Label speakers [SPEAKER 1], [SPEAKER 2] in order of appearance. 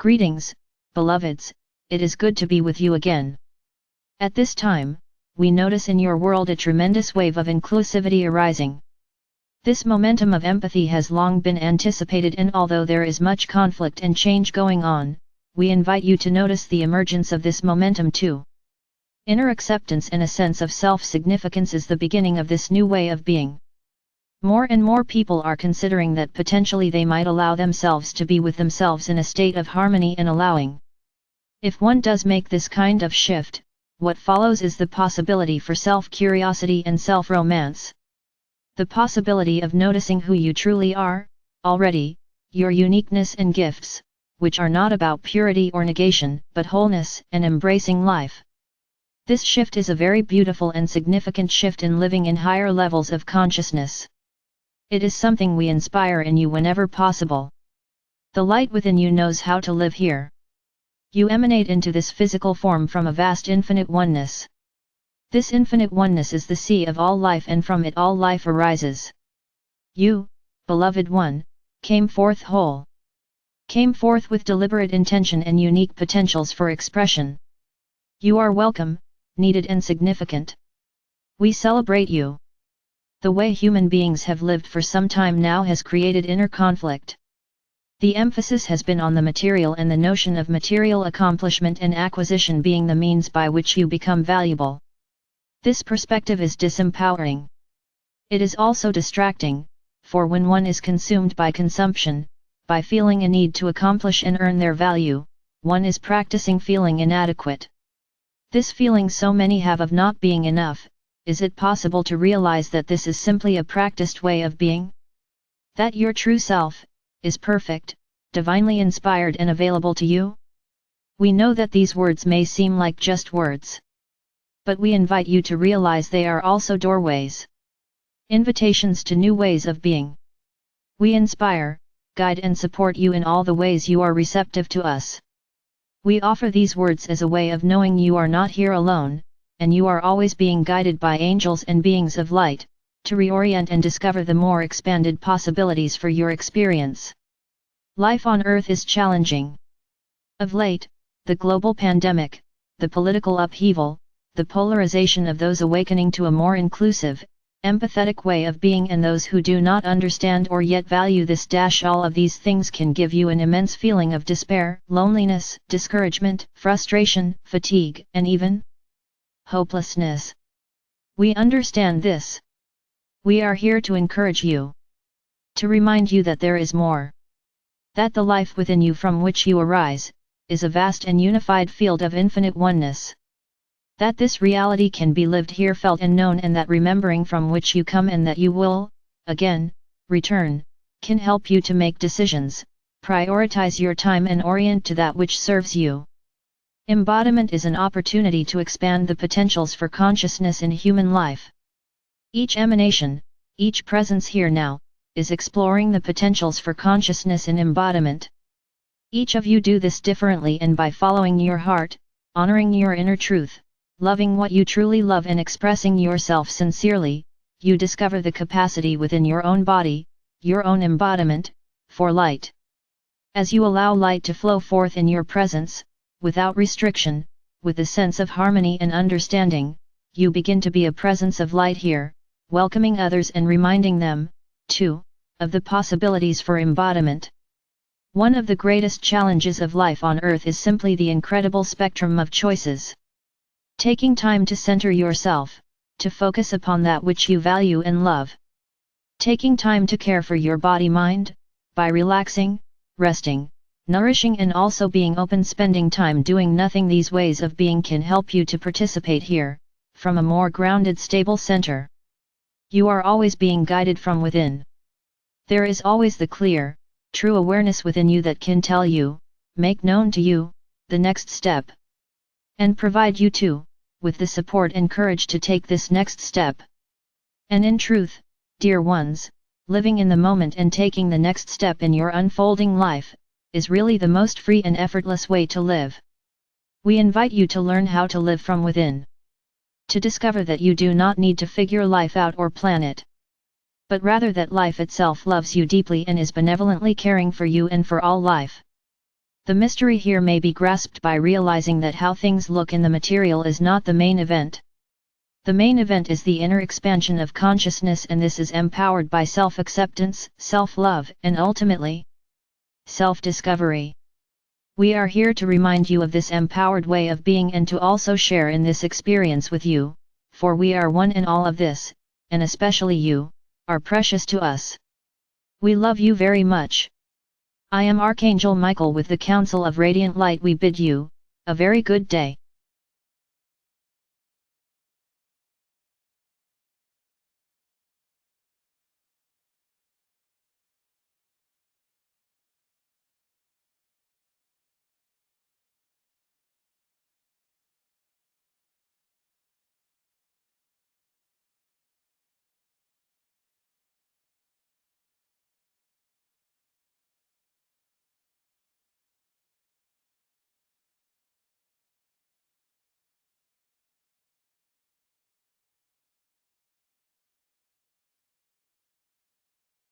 [SPEAKER 1] Greetings, beloveds, it is good to be with you again. At this time, we notice in your world a tremendous wave of inclusivity arising. This momentum of empathy has long been anticipated, and although there is much conflict and change going on, we invite you to notice the emergence of this momentum too. Inner acceptance and a sense of self-significance is the beginning of this new way of being. More and more people are considering that potentially they might allow themselves to be with themselves in a state of harmony and allowing. If one does make this kind of shift, what follows is the possibility for self-curiosity and self-romance. The possibility of noticing who you truly are, already, your uniqueness and gifts, which are not about purity or negation, but wholeness and embracing life. This shift is a very beautiful and significant shift in living in higher levels of consciousness. It is something we inspire in you whenever possible. The light within you knows how to live here. You emanate into this physical form from a vast infinite oneness. This infinite oneness is the sea of all life, and from it all life arises. You, beloved one, came forth whole. Came forth with deliberate intention and unique potentials for expression. You are welcome, needed and significant. We celebrate you. The way human beings have lived for some time now has created inner conflict. The emphasis has been on the material and the notion of material accomplishment and acquisition being the means by which you become valuable. This perspective is disempowering. It is also distracting, for when one is consumed by consumption, by feeling a need to accomplish and earn their value, one is practicing feeling inadequate. This feeling so many have of not being enough, is it possible to realize that this is simply a practiced way of being? That your true self is perfect, divinely inspired and available to you? We know that these words may seem like just words. But we invite you to realize they are also doorways. Invitations to new ways of being. We inspire, guide and support you in all the ways you are receptive to us. We offer these words as a way of knowing you are not here alone, and you are always being guided by angels and beings of light, to reorient and discover the more expanded possibilities for your experience. Life on Earth is challenging. Of late, the global pandemic, the political upheaval, the polarization of those awakening to a more inclusive, empathetic way of being and those who do not understand or yet value this. All of these things can give you an immense feeling of despair, loneliness, discouragement, frustration, fatigue, and even hopelessness. We understand this. We are here to encourage you. To remind you that there is more. That the life within you from which you arise, is a vast and unified field of infinite oneness. That this reality can be lived here, felt and known, and that remembering from which you come and that you will, again, return, can help you to make decisions, prioritize your time and orient to that which serves you. Embodiment is an opportunity to expand the potentials for consciousness in human life. Each emanation, each presence here now, is exploring the potentials for consciousness in embodiment. Each of you do this differently, and by following your heart, honoring your inner truth, loving what you truly love and expressing yourself sincerely, you discover the capacity within your own body, your own embodiment, for light. As you allow light to flow forth in your presence, without restriction, with a sense of harmony and understanding, you begin to be a presence of light here, welcoming others and reminding them, too, of the possibilities for embodiment. One of the greatest challenges of life on Earth is simply the incredible spectrum of choices. Taking time to center yourself, to focus upon that which you value and love. Taking time to care for your body-mind, by relaxing, resting, nourishing and also being open, spending time doing nothing. These ways of being can help you to participate here, from a more grounded, stable center. You are always being guided from within. There is always the clear, true awareness within you that can tell you, make known to you, the next step. And provide you too, with the support and courage to take this next step. And in truth, dear ones, living in the moment and taking the next step in your unfolding life, is really the most free and effortless way to live. We invite you to learn how to live from within. To discover that you do not need to figure life out or plan it. But rather that life itself loves you deeply and is benevolently caring for you and for all life. The mystery here may be grasped by realizing that how things look in the material is not the main event. The main event is the inner expansion of consciousness, and this is empowered by self-acceptance, self-love, and ultimately, self-discovery. We are here to remind you of this empowered way of being and to also share in this experience with you, for we are one in all of this, and especially you, are precious to us. We love you very much. I am Archangel Michael with the Council of Radiant Light. We bid you a very good day.